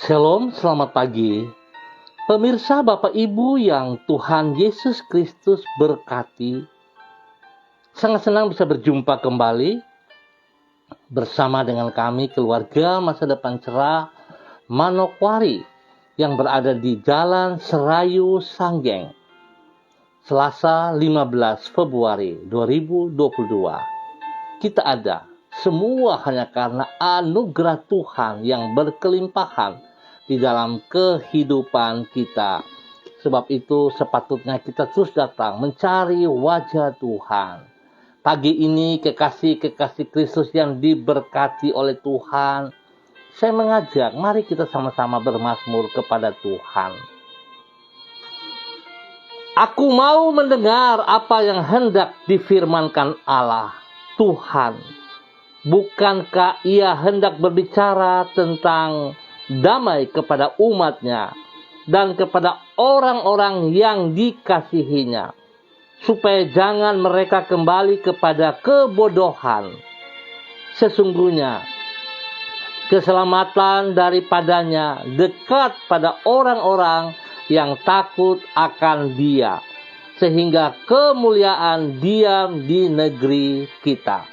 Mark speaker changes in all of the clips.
Speaker 1: Shalom, selamat pagi. Pemirsa Bapak Ibu yang Tuhan Yesus Kristus berkati. Sangat senang bisa berjumpa kembali bersama dengan kami keluarga Masa Depan Cerah Manokwari yang berada di Jalan Serayu Sanggeng. Selasa 15 Februari 2022. Kita ada semua hanya karena anugerah Tuhan yang berkelimpahan di dalam kehidupan kita. Sebab itu sepatutnya kita terus datang mencari wajah Tuhan. Pagi ini kekasih-kekasih Kristus yang diberkati oleh Tuhan, saya mengajak mari kita sama-sama bermazmur kepada Tuhan. Aku mau mendengar apa yang hendak difirmankan Allah, Tuhan. Bukankah ia hendak berbicara tentang damai kepada umatnya dan kepada orang-orang yang dikasihinya, supaya jangan mereka kembali kepada kebodohan. Sesungguhnya keselamatan daripadanya dekat pada orang-orang yang takut akan Dia, sehingga kemuliaan diam di negeri kita.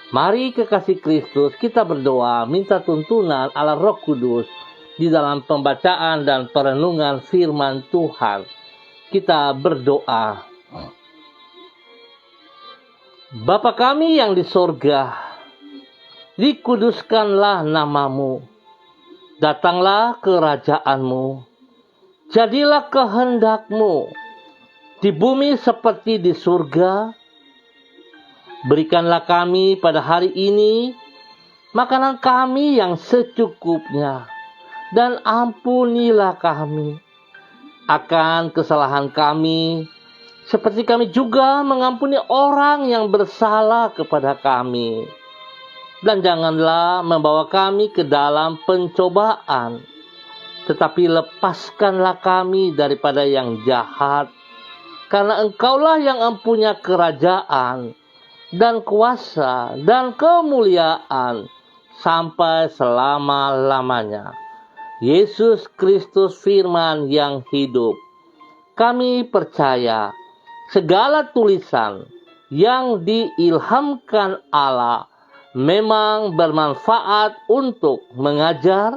Speaker 1: Mari kekasih Kristus kita berdoa minta tuntunan Allah Roh Kudus di dalam pembacaan dan perenungan firman Tuhan. Kita berdoa. Bapa kami yang di sorga, dikuduskanlah namamu. Datanglah kerajaanmu. Jadilah kehendakmu di bumi seperti di surga. Berikanlah kami pada hari ini makanan kami yang secukupnya, dan ampunilah kami akan kesalahan kami, seperti kami juga mengampuni orang yang bersalah kepada kami. Dan janganlah membawa kami ke dalam pencobaan, tetapi lepaskanlah kami daripada yang jahat, karena Engkaulah yang mempunyai kerajaan dan kuasa dan kemuliaan sampai selama-lamanya. Yesus Kristus firman yang hidup. Kami percaya segala tulisan yang diilhamkan Allah memang bermanfaat untuk mengajar,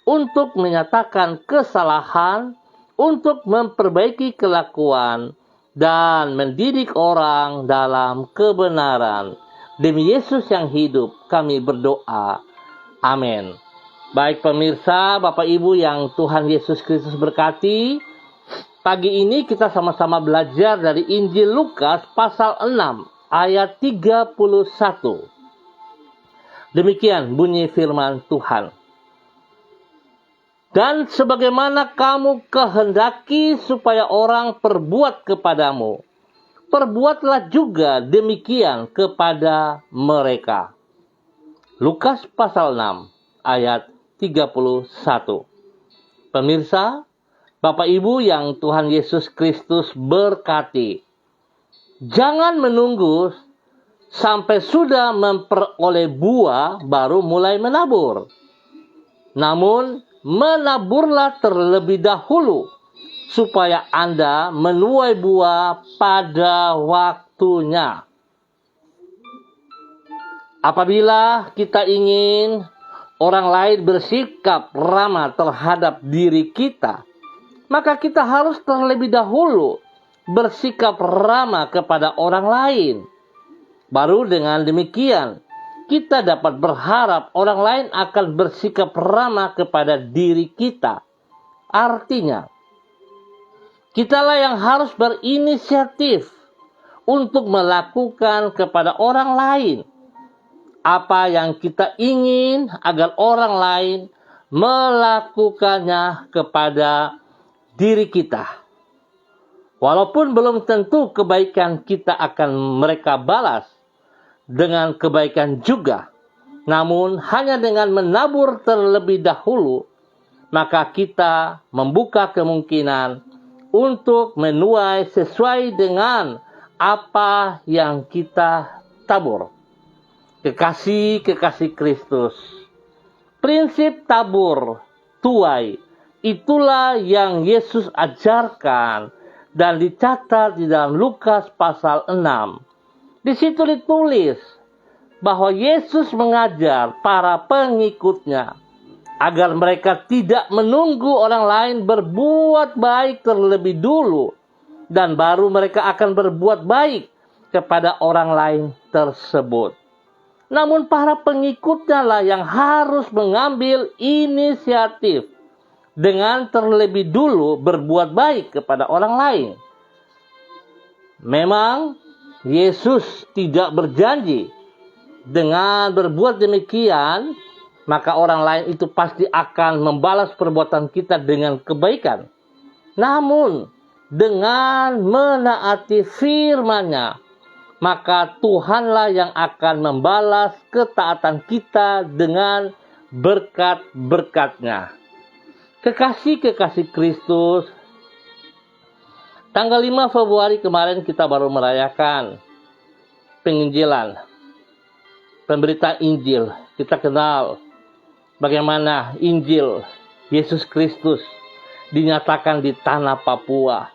Speaker 1: untuk menyatakan kesalahan, untuk memperbaiki kelakuan, dan mendidik orang dalam kebenaran. Demi Yesus yang hidup kami berdoa. Amin. Baik pemirsa, Bapak Ibu yang Tuhan Yesus Kristus berkati, pagi ini kita sama-sama belajar dari Injil Lukas pasal 6 ayat 31. Demikian bunyi firman Tuhan. Dan sebagaimana kamu kehendaki supaya orang perbuat kepadamu, perbuatlah juga demikian kepada mereka. Lukas pasal 6 ayat 31. Pemirsa, Bapak Ibu yang Tuhan Yesus Kristus berkati, jangan menunggu sampai sudah memperoleh buah baru mulai menabur. Namun menaburlah terlebih dahulu, supaya Anda menuai buah pada waktunya. Apabila kita ingin orang lain bersikap ramah terhadap diri kita, maka kita harus terlebih dahulu bersikap ramah kepada orang lain. Baru dengan demikian, kita dapat berharap orang lain akan bersikap ramah kepada diri kita. Artinya, kitalah yang harus berinisiatif untuk melakukan kepada orang lain apa yang kita ingin agar orang lain melakukannya kepada diri kita. Walaupun belum tentu kebaikan kita akan mereka balas dengan kebaikan juga, namun hanya dengan menabur terlebih dahulu, maka kita membuka kemungkinan untuk menuai sesuai dengan apa yang kita tabur. Kekasih-kekasih Kristus, prinsip tabur tuai. Itulah yang Yesus ajarkan dan dicatat di dalam Lukas pasal 6. Di situ ditulis bahwa Yesus mengajar para pengikutnya agar mereka tidak menunggu orang lain berbuat baik terlebih dulu, dan baru mereka akan berbuat baik kepada orang lain tersebut. Namun para pengikutnya lah yang harus mengambil inisiatif dengan terlebih dulu berbuat baik kepada orang lain. Memang Yesus tidak berjanji dengan berbuat demikian maka orang lain itu pasti akan membalas perbuatan kita dengan kebaikan. Namun dengan menaati firman-Nya, maka Tuhanlah yang akan membalas ketaatan kita dengan berkat-berkat-Nya. Kekasih-kekasih Kristus, tanggal 5 Februari kemarin kita baru merayakan penginjilan, pemberitaan Injil. Kita kenal bagaimana Injil Yesus Kristus dinyatakan di tanah Papua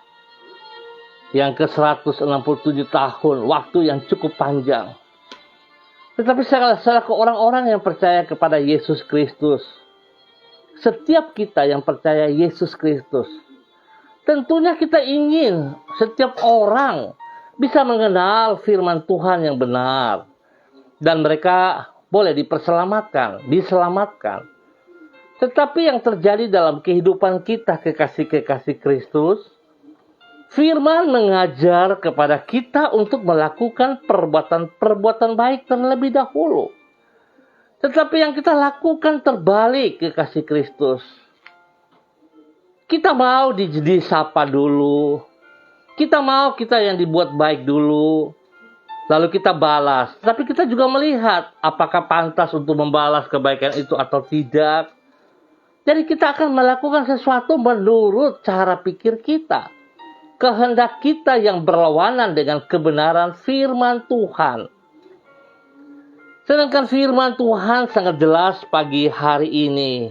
Speaker 1: yang ke-167 tahun, waktu yang cukup panjang. Tetapi salah ke orang-orang yang percaya kepada Yesus Kristus, setiap kita yang percaya Yesus Kristus, tentunya kita ingin setiap orang bisa mengenal firman Tuhan yang benar. Dan mereka boleh diselamatkan. Tetapi yang terjadi dalam kehidupan kita, kekasih-kekasih Kristus, firman mengajar kepada kita untuk melakukan perbuatan baik terlebih dahulu. Tetapi yang kita lakukan terbalik, kekasih Kristus. Kita mau disapa dulu. Kita mau kita yang dibuat baik dulu. Lalu kita balas. Tapi kita juga melihat apakah pantas untuk membalas kebaikan itu atau tidak. Jadi kita akan melakukan sesuatu menurut cara pikir kita. Kehendak kita yang berlawanan dengan kebenaran firman Tuhan. Sedangkan firman Tuhan sangat jelas pagi hari ini.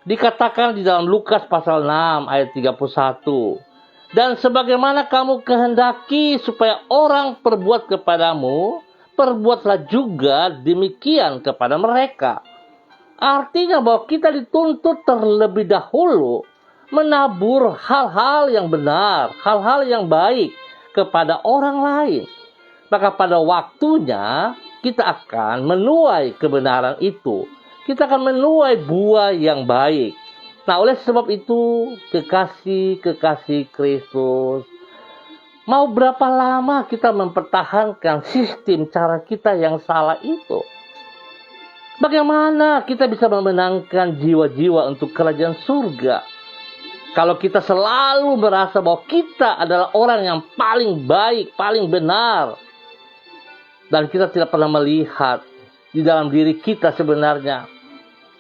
Speaker 1: Dikatakan di dalam Lukas pasal 6 ayat 31. Dan sebagaimana kamu kehendaki supaya orang perbuat kepadamu, perbuatlah juga demikian kepada mereka. Artinya bahwa kita dituntut terlebih dahulu menabur hal-hal yang benar, hal-hal yang baik kepada orang lain. Maka pada waktunya kita akan menuai kebenaran itu. Kita akan menuai buah yang baik. Nah, oleh sebab itu, kekasih-kekasih Kristus, mau berapa lama kita mempertahankan sistem cara kita yang salah itu? Bagaimana kita bisa memenangkan jiwa-jiwa untuk kerajaan surga? Kalau kita selalu merasa bahwa kita adalah orang yang paling baik, paling benar, dan kita tidak pernah melihat di dalam diri kita sebenarnya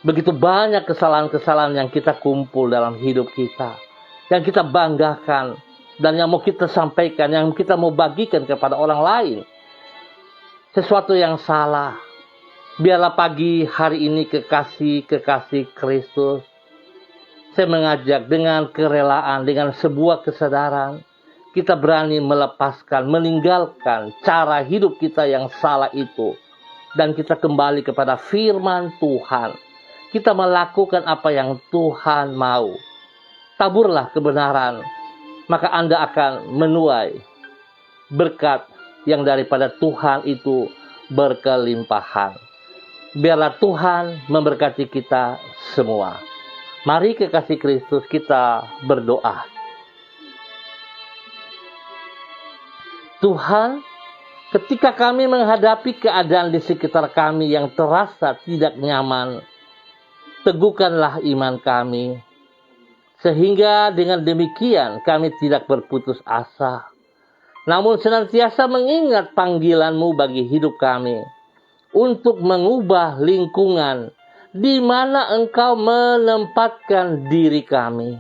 Speaker 1: begitu banyak kesalahan-kesalahan yang kita kumpul dalam hidup kita, yang kita banggakan, dan yang mau kita sampaikan, yang kita mau bagikan kepada orang lain. Sesuatu yang salah. Biarlah pagi hari ini kekasih-kekasih Kristus, saya mengajak dengan kerelaan, dengan sebuah kesadaran, kita berani melepaskan, meninggalkan cara hidup kita yang salah itu. Dan kita kembali kepada firman Tuhan. Kita melakukan apa yang Tuhan mau. Taburlah kebenaran, maka Anda akan menuai berkat yang daripada Tuhan itu berkelimpahan. Biarlah Tuhan memberkati kita semua. Mari kekasih Kristus kita berdoa. Tuhan, ketika kami menghadapi keadaan di sekitar kami yang terasa tidak nyaman, teguhkanlah iman kami, sehingga dengan demikian kami tidak berputus asa, namun senantiasa mengingat panggilan-Mu bagi hidup kami, untuk mengubah lingkungan di mana Engkau menempatkan diri kami.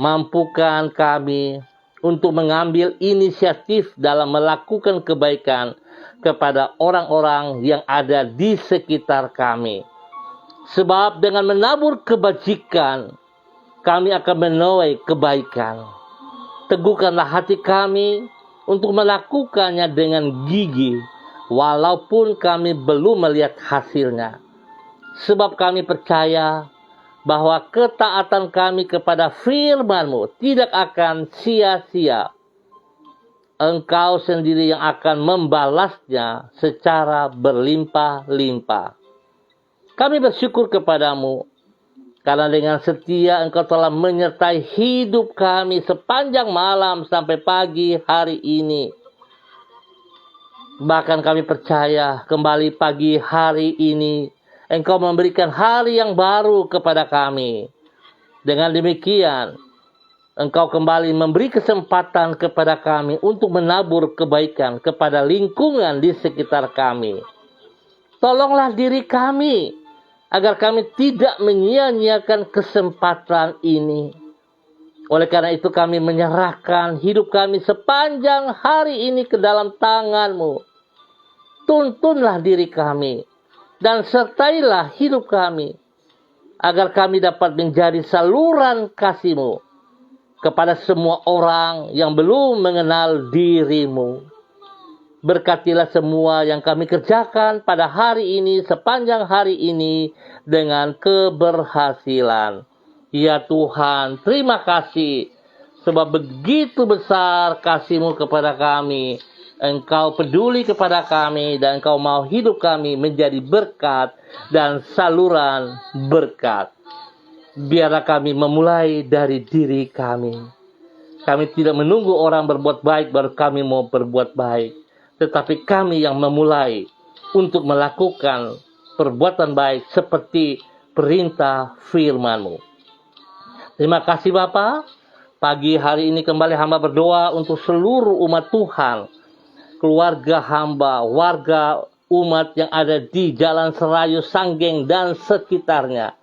Speaker 1: Mampukan kami untuk mengambil inisiatif dalam melakukan kebaikan kepada orang-orang yang ada di sekitar kami, Sebab dengan menabur kebajikan, kami akan menuai kebaikan. Teguhkanlah hati kami untuk melakukannya dengan gigih, walaupun kami belum melihat hasilnya. Sebab kami percaya bahwa ketaatan kami kepada firman-Mu tidak akan sia-sia. Engkau sendiri yang akan membalasnya secara berlimpah-limpah. Kami bersyukur kepadamu, karena dengan setia Engkau telah menyertai hidup kami sepanjang malam sampai pagi hari ini. Bahkan kami percaya kembali pagi hari ini Engkau memberikan hari yang baru kepada kami. Dengan demikian, Engkau kembali memberi kesempatan kepada kami untuk menabur kebaikan kepada lingkungan di sekitar kami. Tolonglah diri kami, agar kami tidak menyia-nyiakan kesempatan ini. Oleh karena itu kami menyerahkan hidup kami sepanjang hari ini ke dalam tangan-Mu. Tuntunlah diri kami dan sertailah hidup kami, agar kami dapat menjadi saluran kasih-Mu kepada semua orang yang belum mengenal diri-Mu. Berkatilah semua yang kami kerjakan pada hari ini, sepanjang hari ini, dengan keberhasilan. Ya Tuhan, terima kasih, sebab begitu besar kasih-Mu kepada kami. Engkau peduli kepada kami, dan Engkau mau hidup kami menjadi berkat dan saluran berkat. Biarlah kami memulai dari diri kami. Kami tidak menunggu orang berbuat baik baru kami mau berbuat baik. Tetapi kami yang memulai untuk melakukan perbuatan baik seperti perintah firman-Mu. Terima kasih Bapa. Pagi hari ini kembali hamba berdoa untuk seluruh umat Tuhan. Keluarga hamba, warga umat yang ada di Jalan Serayu, Sanggeng, dan sekitarnya.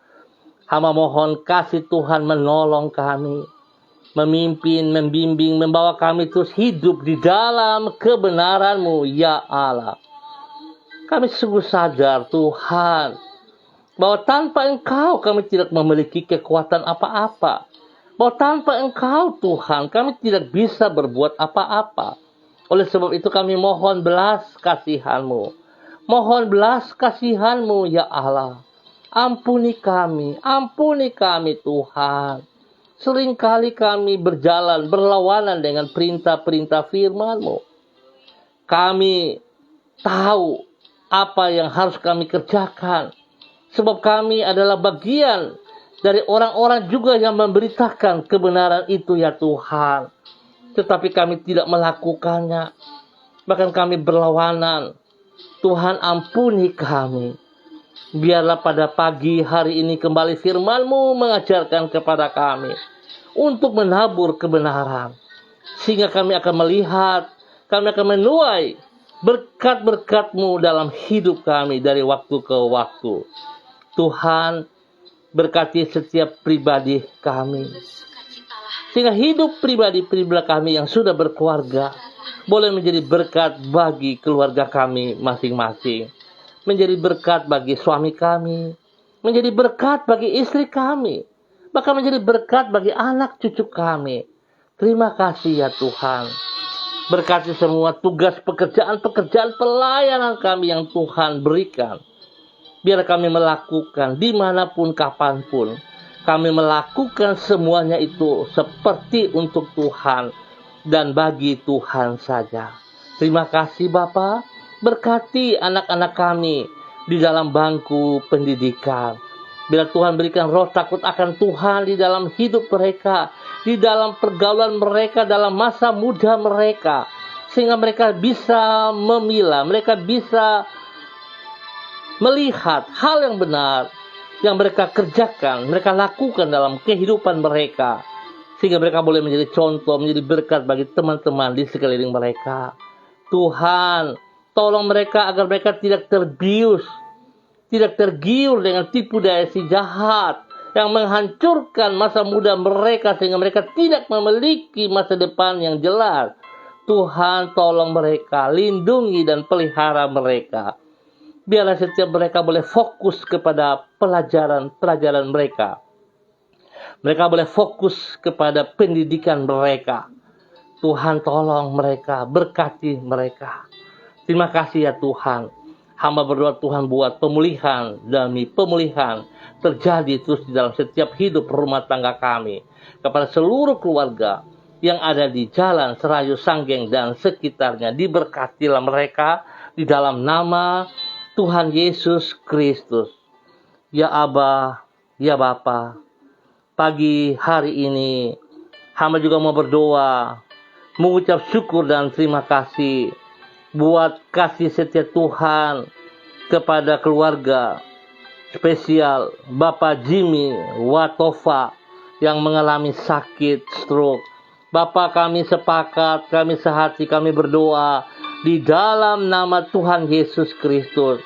Speaker 1: Hamba mohon kasih Tuhan menolong kami. Memimpin, membimbing, membawa kami terus hidup di dalam kebenaran-Mu, ya Allah. Kami sungguh sadar, Tuhan, bahwa tanpa Engkau kami tidak memiliki kekuatan apa-apa. Bahwa tanpa Engkau, Tuhan, kami tidak bisa berbuat apa-apa. Oleh sebab itu kami mohon belas kasihan-Mu. Mohon belas kasihan-Mu, ya Allah. Ampuni kami, Tuhan. Seringkali kami berjalan berlawanan dengan perintah-perintah firman-Mu. Kami tahu apa yang harus kami kerjakan. Sebab kami adalah bagian dari orang-orang juga yang memberitakan kebenaran itu ya Tuhan. Tetapi kami tidak melakukannya. Bahkan kami berlawanan. Tuhan ampuni kami. Biarlah pada pagi hari ini kembali firman-Mu mengajarkan kepada kami untuk menabur kebenaran. Sehingga kami akan melihat, kami akan menuai berkat-berkat-Mu dalam hidup kami dari waktu ke waktu. Tuhan, berkati setiap pribadi kami. Sehingga hidup pribadi-pribadi kami yang sudah berkeluarga boleh menjadi berkat bagi keluarga kami masing-masing. Menjadi berkat bagi suami kami, menjadi berkat bagi istri kami, bahkan menjadi berkat bagi anak cucu kami. Terima kasih ya Tuhan. Berkati semua tugas pekerjaan-pekerjaan pelayanan kami yang Tuhan berikan. Biar kami melakukan dimanapun, kapanpun. Kami melakukan semuanya itu seperti untuk Tuhan dan bagi Tuhan saja. Terima kasih Bapa. Berkati anak-anak kami di dalam bangku pendidikan. Bila Tuhan berikan roh takut akan Tuhan di dalam hidup mereka, di dalam pergaulan mereka, dalam masa muda mereka. Sehingga mereka bisa memilah, mereka bisa melihat hal yang benar yang mereka kerjakan, mereka lakukan dalam kehidupan mereka. Sehingga mereka boleh menjadi contoh, menjadi berkat bagi teman-teman di sekeliling mereka. Tuhan, tolong mereka agar mereka tidak terbius, tidak tergiur dengan tipu daya si jahat yang menghancurkan masa muda mereka sehingga mereka tidak memiliki masa depan yang jelas. Tuhan, tolong mereka, lindungi dan pelihara mereka. Biarlah setiap mereka boleh fokus kepada pelajaran mereka. Mereka boleh fokus kepada pendidikan mereka. Tuhan tolong mereka, berkati mereka. Terima kasih ya Tuhan. Hamba berdoa Tuhan buat pemulihan demi pemulihan terjadi terus di dalam setiap hidup rumah tangga kami. Kepada seluruh keluarga yang ada di Jalan Serayu Sanggeng dan sekitarnya, diberkatilah mereka di dalam nama Tuhan Yesus Kristus. Ya Aba, ya Bapa, pagi hari ini hamba juga mau berdoa, mengucap syukur dan terima kasih buat kasih setia Tuhan kepada keluarga spesial Bapak Jimmy Watofa yang mengalami sakit stroke. Bapak, kami sepakat, kami sehati, kami berdoa di dalam nama Tuhan Yesus Kristus.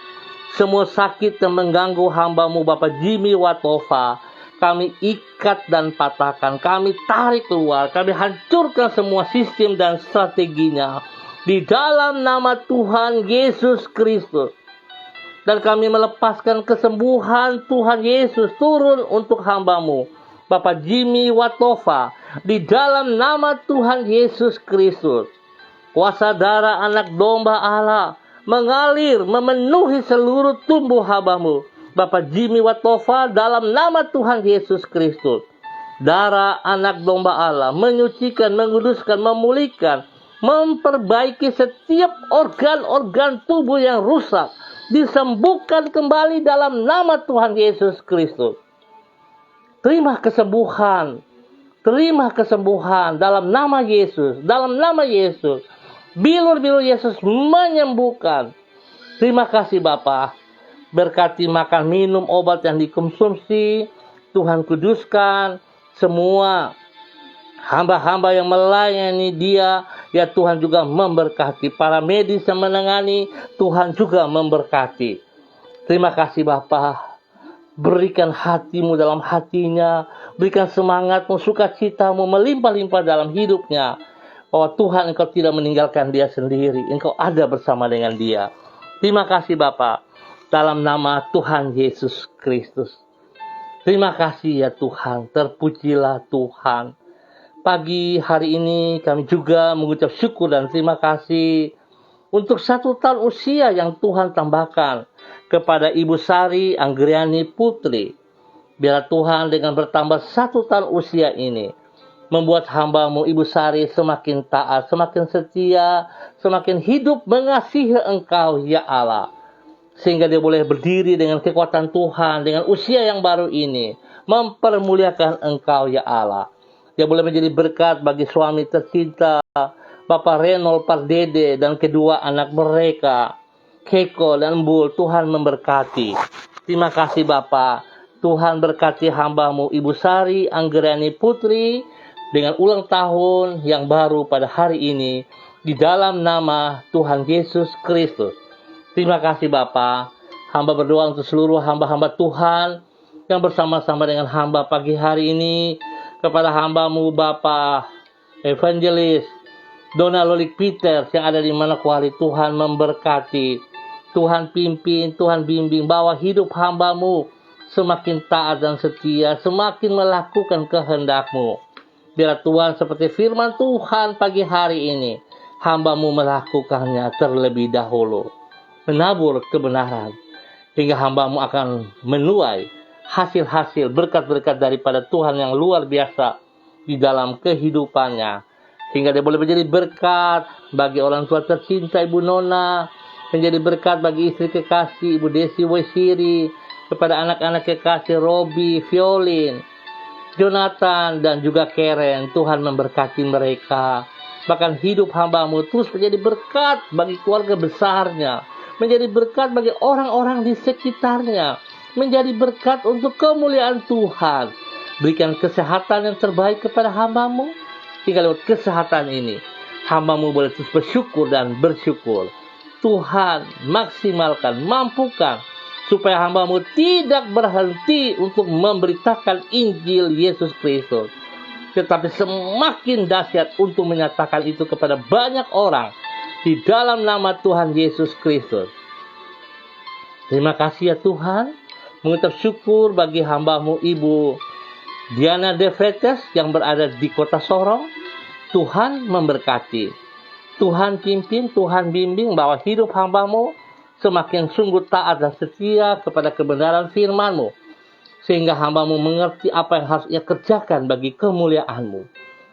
Speaker 1: Semua sakit yang mengganggu hamba-Mu Bapak Jimmy Watofa, kami ikat dan patahkan, kami tarik keluar, kami hancurkan semua sistem dan strateginya di dalam nama Tuhan Yesus Kristus. Dan kami melepaskan kesembuhan Tuhan Yesus turun untuk hamba-Mu Bapak Jimmy Watofa di dalam nama Tuhan Yesus Kristus. Kuasa darah anak domba Allah mengalir memenuhi seluruh tubuh hamba-Mu Bapak Jimmy Watofa dalam nama Tuhan Yesus Kristus. Darah anak domba Allah menyucikan, menguduskan, memulihkan, memperbaiki setiap organ-organ tubuh yang rusak, disembuhkan kembali dalam nama Tuhan Yesus Kristus. Terima kesembuhan dalam nama Yesus, dalam nama Yesus. Bilur-bilur Yesus menyembuhkan. Terima kasih Bapa. Berkati makan, minum, obat yang dikonsumsi. Tuhan kuduskan semua hamba-hamba yang melayani dia. Ya Tuhan juga memberkati. Para medis yang menangani, Tuhan juga memberkati. Terima kasih Bapa. Berikan hati-Mu dalam hatinya. Berikan semangat-Mu, sukacita-Mu melimpah-limpah dalam hidupnya. Bahwa Tuhan Engkau tidak meninggalkan dia sendiri. Engkau ada bersama dengan dia. Terima kasih Bapa. Dalam nama Tuhan Yesus Kristus. Terima kasih ya Tuhan. Terpujilah Tuhan. Pagi hari ini kami juga mengucap syukur dan terima kasih untuk 1 tahun usia yang Tuhan tambahkan kepada Ibu Sari Anggriani Putri. Biar Tuhan dengan bertambah 1 tahun usia ini membuat hamba-Mu Ibu Sari semakin taat, semakin setia, semakin hidup mengasihi Engkau ya Allah. Sehingga dia boleh berdiri dengan kekuatan Tuhan, dengan usia yang baru ini, mempermuliakan Engkau ya Allah. Dia boleh menjadi berkat bagi suami tercinta, Bapak Renol Pardede dan kedua anak mereka, Keko dan Bul. Tuhan memberkati. Terima kasih Bapak. Tuhan berkati hamba-Mu Ibu Sari Anggriani Putri dengan ulang tahun yang baru pada hari ini di dalam nama Tuhan Yesus Kristus. Terima kasih Bapak. Hamba berdoa untuk seluruh hamba-hamba Tuhan yang bersama-sama dengan hamba pagi hari ini, kepada hamba-Mu Bapak Evangelis Dona Lolik Peters yang ada di Manokwari. Tuhan memberkati, Tuhan pimpin, Tuhan bimbing, bahwa hidup hamba-Mu semakin taat dan setia, semakin melakukan kehendak-Mu. Biar Tuhan seperti firman Tuhan pagi hari ini, hamba-Mu melakukannya terlebih dahulu, menabur kebenaran, hingga hamba-Mu akan menuai hasil-hasil berkat-berkat daripada Tuhan yang luar biasa di dalam kehidupannya, hingga dia boleh menjadi berkat bagi orang tua tercinta Ibu Nona, menjadi berkat bagi istri kekasih Ibu Desi Wesiri, kepada anak-anak kekasih Robi, Violin, Jonathan dan juga Karen. Tuhan memberkati mereka. Bahkan hidup hamba-Mu terus menjadi berkat bagi keluarga besarnya, menjadi berkat bagi orang-orang di sekitarnya, menjadi berkat untuk kemuliaan Tuhan. Berikan kesehatan yang terbaik kepada hamba-Mu, hingga lewat kesehatan ini hamba-Mu boleh terus bersyukur dan bersyukur. Tuhan maksimalkan, mampukan supaya hamba-Mu tidak berhenti untuk memberitakan Injil Yesus Kristus, tetapi semakin dahsyat untuk menyatakan itu kepada banyak orang di dalam nama Tuhan Yesus Kristus. Terima kasih ya Tuhan, mengucap syukur bagi hamba-Mu Ibu Diana De Freitas yang berada di kota Sorong. Tuhan memberkati, Tuhan pimpin, Tuhan bimbing bahwa hidup hamba-Mu semakin sungguh taat dan setia kepada kebenaran firman-Mu, sehingga hamba-Mu mengerti apa yang harus ia kerjakan bagi kemuliaan-Mu.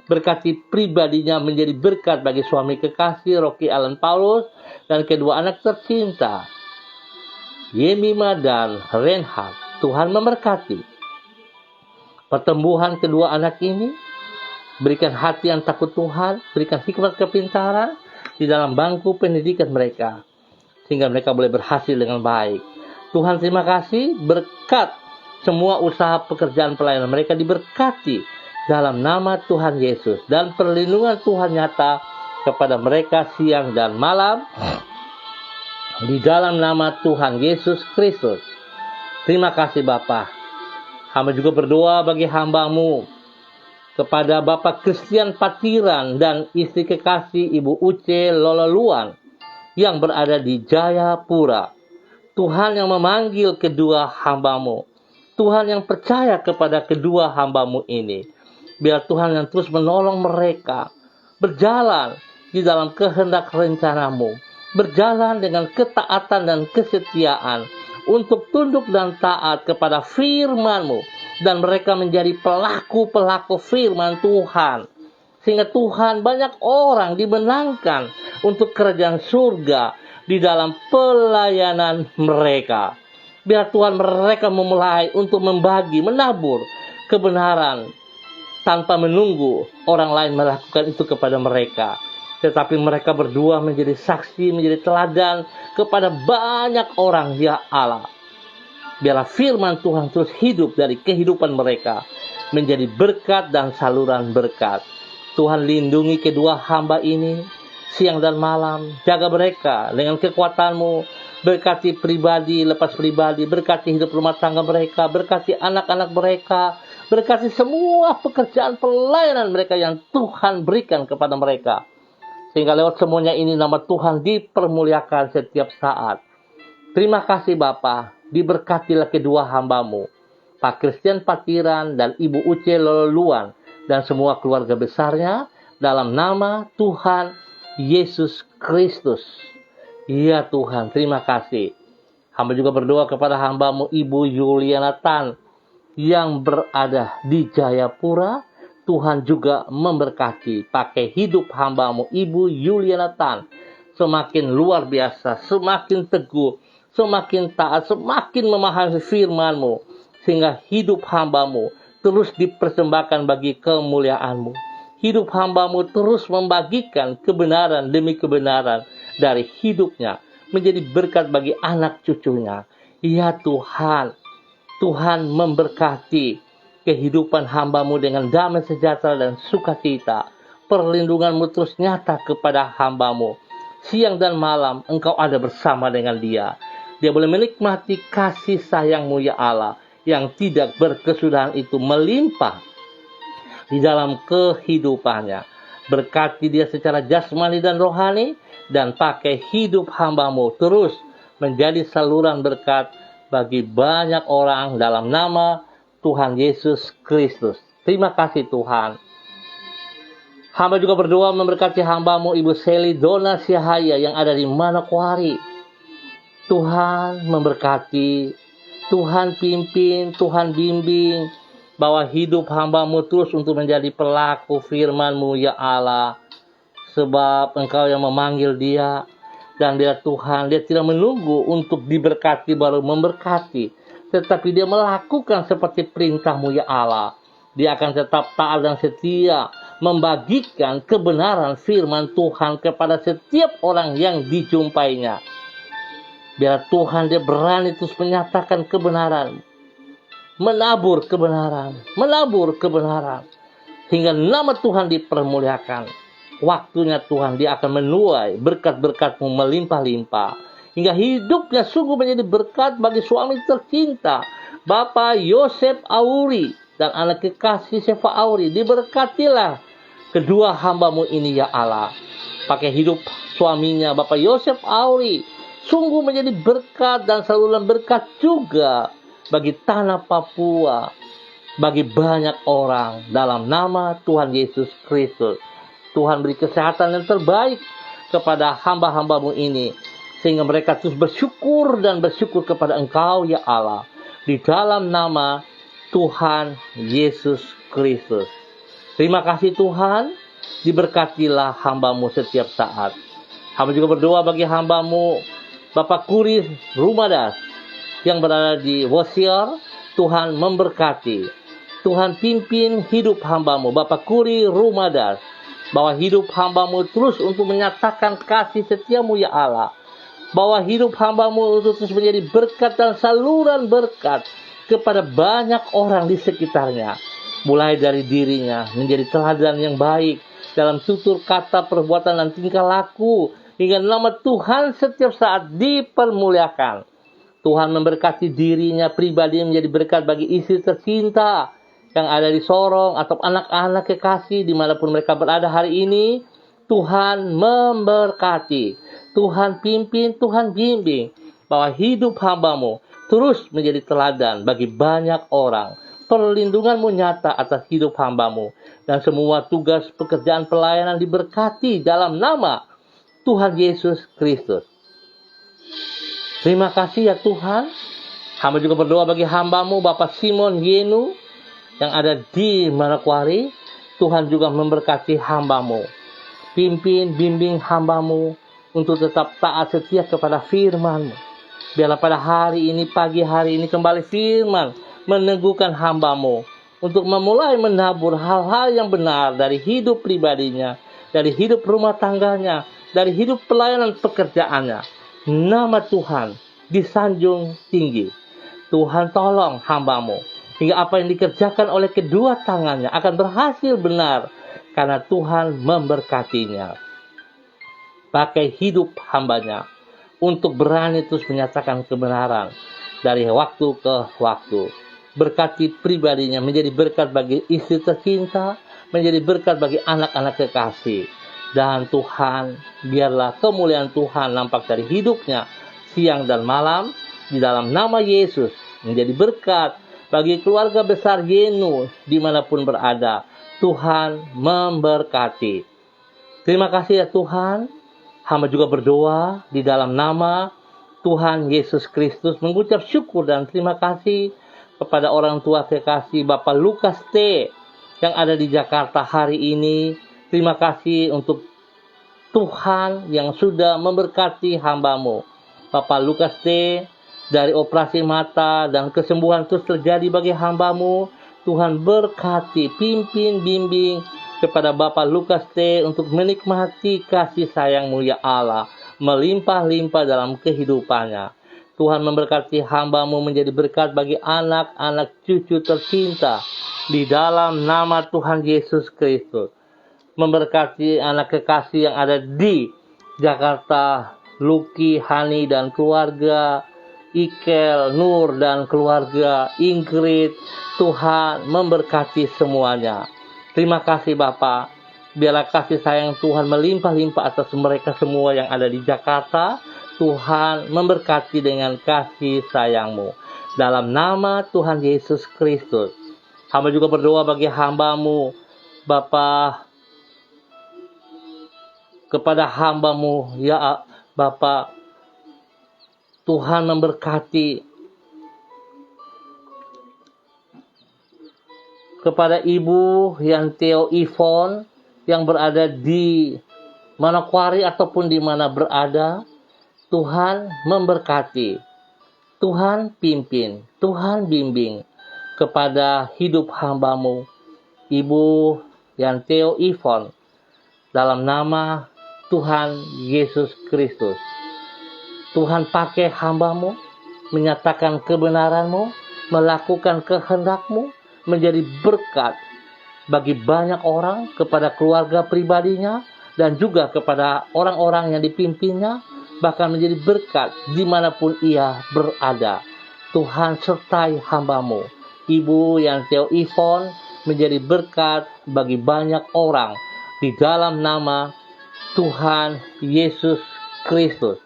Speaker 1: Berkati pribadinya menjadi berkat bagi suami kekasih Rocky Allen Paulus dan kedua anak tercinta Yemima dan Reinhard. Tuhan memberkati pertumbuhan kedua anak ini. Berikan hati yang takut Tuhan, berikan hikmat kepintaran di dalam bangku pendidikan mereka, sehingga mereka boleh berhasil dengan baik. Tuhan terima kasih, berkat semua usaha pekerjaan pelayanan mereka diberkati dalam nama Tuhan Yesus, dan perlindungan Tuhan nyata kepada mereka siang dan malam di dalam nama Tuhan Yesus Kristus. Terima kasih Bapa. Hamba juga berdoa bagi hamba-Mu, kepada Bapak Christian Patiran dan istri kekasih Ibu Uce Lololuan yang berada di Jayapura. Tuhan yang memanggil kedua hamba-Mu, Tuhan yang percaya kepada kedua hamba-Mu ini. Biar Tuhan yang terus menolong mereka berjalan di dalam kehendak rencana-Mu, berjalan dengan ketaatan dan kesetiaan untuk tunduk dan taat kepada firman-Mu, dan mereka menjadi pelaku-pelaku firman Tuhan, sehingga Tuhan banyak orang dimenangkan untuk kerajaan surga di dalam pelayanan mereka. Biar Tuhan mereka memulai untuk membagi, menabur kebenaran tanpa menunggu orang lain melakukan itu kepada mereka, tetapi mereka berdua menjadi saksi, menjadi teladan kepada banyak orang ya Allah. Biarlah firman Tuhan terus hidup dari kehidupan mereka, menjadi berkat dan saluran berkat. Tuhan lindungi kedua hamba ini siang dan malam. Jaga mereka dengan kekuatan-Mu. Berkati pribadi, lepas pribadi. Berkati hidup rumah tangga mereka. Berkati anak-anak mereka. Berkati semua pekerjaan pelayanan mereka yang Tuhan berikan kepada mereka, sehingga lewat semuanya ini nama Tuhan dipermuliakan setiap saat. Terima kasih Bapa. Diberkatilah kedua hamba-Mu, Pak Christian Patiran dan Ibu Uce Lololuan, dan semua keluarga besarnya, dalam nama Tuhan Yesus Kristus. Ya Tuhan, terima kasih. Hamba juga berdoa kepada hamba-Mu Ibu Yuliana Tan yang berada di Jayapura. Tuhan juga memberkati, pakai hidup hamba-Mu Ibu Yuliana Tan semakin luar biasa, semakin teguh, semakin taat, semakin memahami firman-Mu, sehingga hidup hamba-Mu terus dipersembahkan bagi kemuliaan-Mu. Hidup hamba-Mu terus membagikan kebenaran demi kebenaran dari hidupnya, menjadi berkat bagi anak cucunya. Ya Tuhan, Tuhan memberkati kehidupan hamba-Mu dengan damai sejahtera dan sukacita. Perlindungan-Mu terus nyata kepada hamba-Mu. Siang dan malam Engkau ada bersama dengan dia. Dia boleh menikmati kasih sayang-Mu ya Allah, yang tidak berkesudahan itu melimpah di dalam kehidupannya. Berkati dia secara jasmani dan rohani, dan pakai hidup hamba-Mu terus menjadi saluran berkat bagi banyak orang dalam nama Tuhan Yesus Kristus. Terima kasih Tuhan. Hamba juga berdoa memberkati hamba-Mu Ibu Seli Dona Siahaya yang ada di Manokwari. Tuhan memberkati, Tuhan pimpin, Tuhan bimbing, bahwa hidup hamba-Mu terus untuk menjadi pelaku firman-Mu ya Allah. Sebab Engkau yang memanggil dia, dan dia Tuhan, dia tidak menunggu untuk diberkati baru memberkati, tetapi dia melakukan seperti perintah-Mu ya Allah. Dia akan tetap taat dan setia, membagikan kebenaran firman Tuhan kepada setiap orang yang dijumpainya. Biar Tuhan dia berani terus menyatakan kebenaran, menabur kebenaran, hingga nama Tuhan dipermuliakan. Waktunya Tuhan dia akan menuai berkat-berkat-Mu melimpah-limpah, hingga hidupnya sungguh menjadi berkat bagi suami tercinta Bapak Yosef Auri dan anak kekasih Sefa Auri. Diberkatilah kedua hamba-Mu ini ya Allah. Pakai hidup suaminya Bapak Yosef Auri, sungguh menjadi berkat dan saluran berkat juga bagi tanah Papua, bagi banyak orang dalam nama Tuhan Yesus Kristus. Tuhan beri kesehatan yang terbaik kepada hamba-hambamu ini, sehingga mereka terus bersyukur dan bersyukur kepada Engkau ya Allah, di dalam nama Tuhan Yesus Kristus. Terima kasih Tuhan, diberkatilah hambamu setiap saat. Hamba juga berdoa bagi hambamu Bapak Kuri Rumadas yang berada di Wosior. Tuhan memberkati, Tuhan pimpin hidup hambamu Bapak Kuri Rumadas, bahwa hidup hambamu terus untuk menyatakan kasih setiamu ya Allah, bahwa hidup hambamu untuk terus menjadi berkat dan saluran berkat kepada banyak orang di sekitarnya, mulai dari dirinya menjadi teladan yang baik dalam tutur kata, perbuatan, dan tingkah laku, hingga nama Tuhan setiap saat dipermuliakan. Tuhan memberkati dirinya pribadi menjadi berkat bagi istri tercinta yang ada di Sorong atau anak-anak kekasih dimanapun mereka berada hari ini. Tuhan memberkati, Tuhan pimpin, Tuhan bimbing, bahwa hidup hambamu terus menjadi teladan bagi banyak orang. Perlindunganmu nyata atas hidup hambamu, dan semua tugas pekerjaan pelayanan diberkati dalam nama Tuhan Yesus Kristus. Terima kasih ya Tuhan. Hamba juga berdoa bagi hambamu Bapak Simon Yenu yang ada di Manokwari. Tuhan juga memberkati hambamu, pimpin, bimbing hambamu untuk tetap taat setia kepada firman-Mu. Biarlah pada hari ini, pagi hari ini, kembali firman meneguhkan hambamu untuk memulai menabur hal-hal yang benar dari hidup pribadinya, dari hidup rumah tangganya, dari hidup pelayanan pekerjaannya. Nama Tuhan disanjung tinggi. Tuhan tolong hambamu, hingga apa yang dikerjakan oleh kedua tangannya akan berhasil benar, karena Tuhan memberkatinya. Pakai hidup hambanya untuk berani terus menyatakan kebenaran dari waktu ke waktu. Berkati pribadinya menjadi berkat bagi istri tercinta, menjadi berkat bagi anak-anak kekasih. Dan Tuhan, biarlah kemuliaan Tuhan nampak dari hidupnya siang dan malam, di dalam nama Yesus, menjadi berkat bagi keluarga besar Yenu dimanapun berada. Tuhan memberkati. Terima kasih ya Tuhan. Hamba juga berdoa di dalam nama Tuhan Yesus Kristus, mengucap syukur dan terima kasih kepada orang tua kekasih Bapak Lukas T. yang ada di Jakarta hari ini. Terima kasih untuk Tuhan yang sudah memberkati hambamu Bapak Lukas T. dari operasi mata, dan kesembuhan terus terjadi bagi hambamu. Tuhan berkati, pimpin, bimbing kepada Bapak Lukas T. untuk menikmati kasih sayang-Mu ya Allah, melimpah-limpah dalam kehidupannya. Tuhan memberkati hambamu menjadi berkat bagi anak-anak cucu tercinta di dalam nama Tuhan Yesus Kristus. Memberkati anak kekasih yang ada di Jakarta, Luki, Hani dan keluarga, Ikel, Nur dan keluarga, Ingrid. Tuhan memberkati semuanya. Terima kasih Bapak. Biarlah kasih sayang Tuhan melimpah-limpah atas mereka semua yang ada di Jakarta. Tuhan memberkati dengan kasih sayang-Mu. Dalam nama Tuhan Yesus Kristus. Hamba juga berdoa bagi hambamu Bapak, kepada hambamu ya Bapak, Tuhan memberkati kepada Ibu yang Theo Ivon yang berada di Manokwari ataupun di mana berada. Tuhan memberkati, Tuhan pimpin, Tuhan bimbing kepada hidup hambamu Ibu yang Theo Ivon, dalam nama Tuhan Yesus Kristus. Tuhan pakai hambamu, menyatakan kebenaran-Mu, melakukan kehendak-Mu, menjadi berkat bagi banyak orang, kepada keluarga pribadinya, dan juga kepada orang-orang yang dipimpinnya, bahkan menjadi berkat dimanapun ia berada. Tuhan sertai hambamu, Ibu yang Theo Ivon, menjadi berkat bagi banyak orang, di dalam nama Tuhan Yesus Kristus.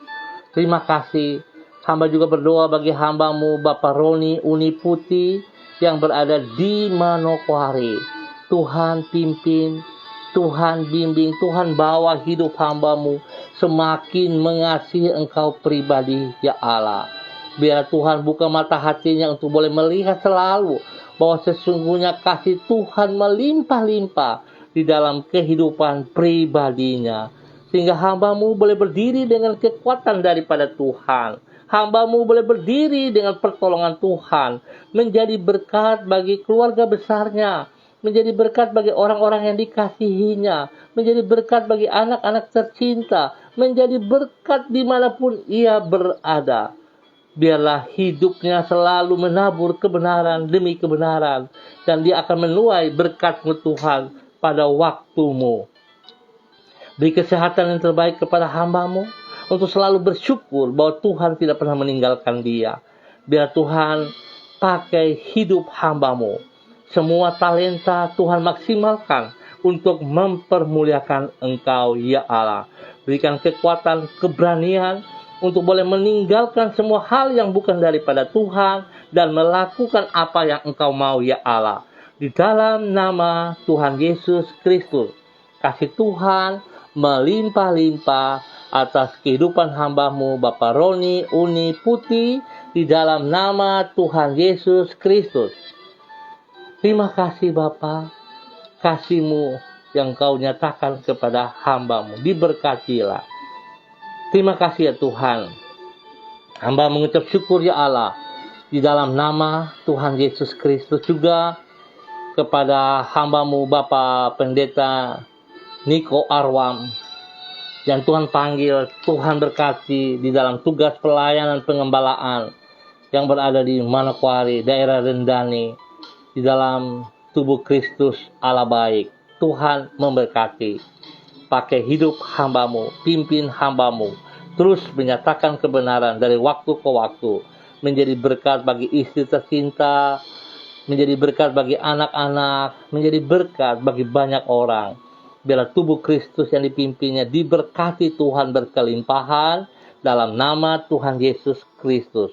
Speaker 1: Terima kasih. Hamba juga berdoa bagi hambamu Bapak Roni Uni Putih yang berada di Manokwari. Tuhan pimpin, Tuhan bimbing, Tuhan bawa hidup hambamu semakin mengasihi Engkau pribadi, ya Allah. Biar Tuhan buka mata hatinya untuk boleh melihat selalu bahwa sesungguhnya kasih Tuhan melimpah-limpah di dalam kehidupan pribadinya. Sehingga hambamu boleh berdiri dengan kekuatan daripada Tuhan. Hambamu boleh berdiri dengan pertolongan Tuhan. Menjadi berkat bagi keluarga besarnya. Menjadi berkat bagi orang-orang yang dikasihinya. Menjadi berkat bagi anak-anak tercinta. Menjadi berkat dimanapun ia berada. Biarlah hidupnya selalu menabur kebenaran demi kebenaran. Dan dia akan menuai berkat-Mu Tuhan pada waktumu. Beri kesehatan yang terbaik kepada hambamu untuk selalu bersyukur bahwa Tuhan tidak pernah meninggalkan dia. Biar Tuhan pakai hidup hambamu. Semua talenta Tuhan maksimalkan untuk mempermuliakan Engkau, ya Allah. Berikan kekuatan, keberanian untuk boleh meninggalkan semua hal yang bukan daripada Tuhan dan melakukan apa yang Engkau mau, ya Allah. Di dalam nama Tuhan Yesus Kristus, kasih Tuhan melimpah-limpah atas kehidupan hambamu Bapak Roni Uni Putih di dalam nama Tuhan Yesus Kristus. Terima kasih Bapa, kasih-Mu yang Kau nyatakan kepada hambamu, diberkatilah. Terima kasih ya Tuhan. Hamba mengucap syukur ya Allah di dalam nama Tuhan Yesus Kristus juga kepada hambamu Bapak Pendeta Niko Arwam yang Tuhan panggil, Tuhan berkati di dalam tugas pelayanan pengembalaan yang berada di Manokwari, daerah Rendani, di dalam tubuh Kristus Allah baik. Tuhan memberkati. Pakai hidup hambamu, pimpin hambamu, terus menyatakan kebenaran dari waktu ke waktu, menjadi berkat bagi istri tercinta, menjadi berkat bagi anak-anak, menjadi berkat bagi banyak orang. Biarlah tubuh Kristus yang dipimpinnya diberkati Tuhan berkelimpahan dalam nama Tuhan Yesus Kristus.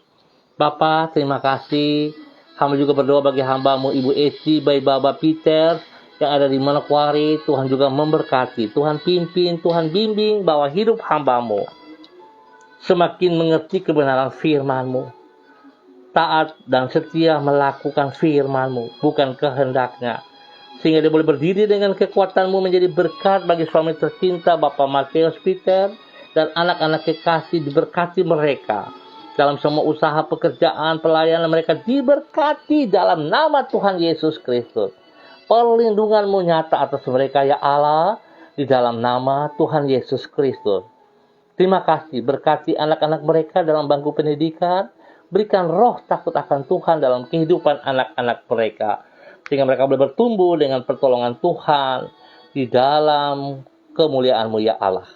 Speaker 1: Bapa, terima kasih. Hamba juga berdoa bagi hambamu Ibu Eci, bayi Baba Peter yang ada di Manokwari. Tuhan juga memberkati. Tuhan pimpin, Tuhan bimbing bahwa hidup hambamu semakin mengerti kebenaran firman-Mu. Taat dan setia melakukan firman-Mu, bukan kehendaknya. Sehingga dia boleh berdiri dengan kekuatan-Mu menjadi berkat bagi suami tercinta Bapak Matius Peter dan anak-anak kekasih, diberkati mereka. Dalam semua usaha pekerjaan, pelayanan mereka diberkati dalam nama Tuhan Yesus Kristus. Perlindungan-Mu nyata atas mereka ya Allah di dalam nama Tuhan Yesus Kristus. Terima kasih, berkati anak-anak mereka dalam bangku pendidikan. Berikan roh takut akan Tuhan dalam kehidupan anak-anak mereka. Sehingga mereka boleh bertumbuh dengan pertolongan Tuhan di dalam kemuliaan-Mu ya Allah.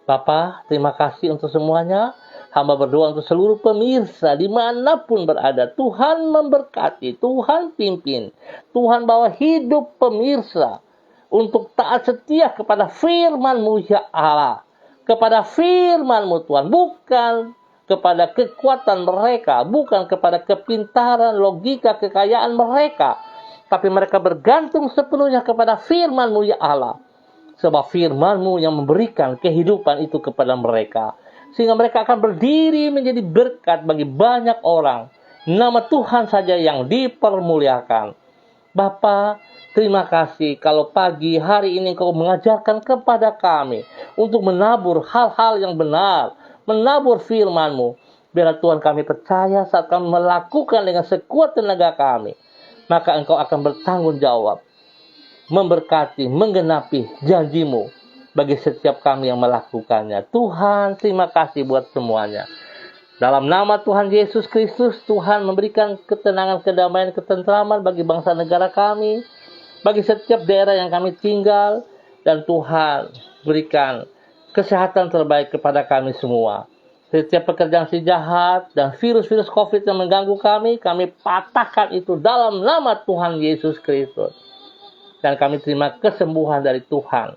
Speaker 1: Bapa, terima kasih untuk semuanya. Hamba berdoa untuk seluruh pemirsa dimanapun berada. Tuhan memberkati, Tuhan pimpin. Tuhan bawa hidup pemirsa untuk taat setia kepada firman-Mu ya Allah. Kepada firman-Mu Tuhan, bukan kepada kekuatan mereka, bukan kepada kepintaran, logika, kekayaan mereka. Tapi mereka bergantung sepenuhnya kepada firman-Mu ya Allah. Sebab firman-Mu yang memberikan kehidupan itu kepada mereka. Sehingga mereka akan berdiri menjadi berkat bagi banyak orang. Nama Tuhan saja yang dipermuliakan. Bapa, terima kasih kalau pagi hari ini Engkau mengajarkan kepada kami untuk menabur hal-hal yang benar, menabur firman-Mu. Biarlah Tuhan kami percaya saat kami melakukan dengan sekuat tenaga kami, maka Engkau akan bertanggung jawab, memberkati, menggenapi janji-Mu bagi setiap kami yang melakukannya. Tuhan, terima kasih buat semuanya. Dalam nama Tuhan Yesus Kristus, Tuhan memberikan ketenangan, kedamaian, ketentraman bagi bangsa negara kami, bagi setiap daerah yang kami tinggal, dan Tuhan berikan kesehatan terbaik kepada kami semua. Setiap pekerjaan si jahat dan virus-virus COVID yang mengganggu kami patahkan itu dalam nama Tuhan Yesus Kristus. Dan kami terima kesembuhan dari Tuhan.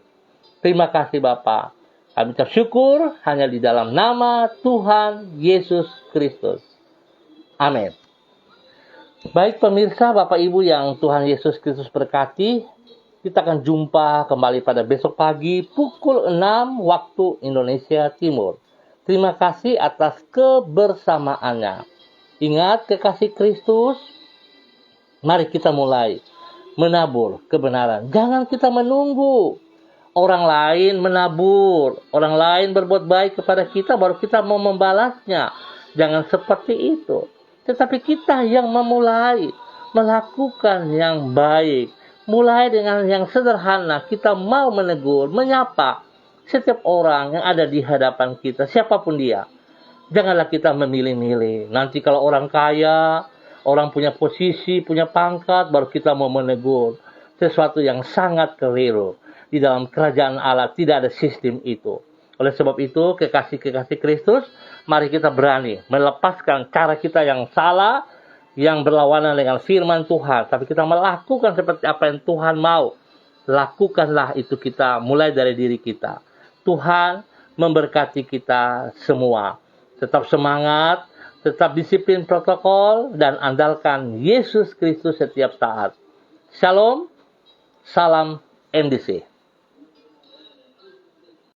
Speaker 1: Terima kasih Bapa. Kami ucap syukur hanya di dalam nama Tuhan Yesus Kristus. Amin. Baik pemirsa, Bapak Ibu yang Tuhan Yesus Kristus berkati, kita akan jumpa kembali pada besok pagi pukul 6 waktu Indonesia Timur. Terima kasih atas kebersamaannya. Ingat kekasih Kristus, mari kita mulai menabur kebenaran. Jangan kita menunggu orang lain menabur, orang lain berbuat baik kepada kita, baru kita mau membalasnya. Jangan seperti itu. Tetapi kita yang memulai melakukan yang baik. Mulai dengan yang sederhana, kita mau menegur, menyapa setiap orang yang ada di hadapan kita, siapapun dia. Janganlah kita memilih-milih. Nanti kalau orang kaya, orang punya posisi, punya pangkat, baru kita mau menegur. Sesuatu yang sangat keliru. Di dalam kerajaan Allah tidak ada sistem itu. Oleh sebab itu, kekasih-kekasih Kristus, mari kita berani melepaskan cara kita yang salah, yang berlawanan dengan firman Tuhan. Tapi kita melakukan seperti apa yang Tuhan mau. Lakukanlah itu kita mulai dari diri kita. Tuhan memberkati kita semua. Tetap semangat, tetap disiplin protokol, dan andalkan Yesus Kristus setiap saat. Shalom, salam MDC.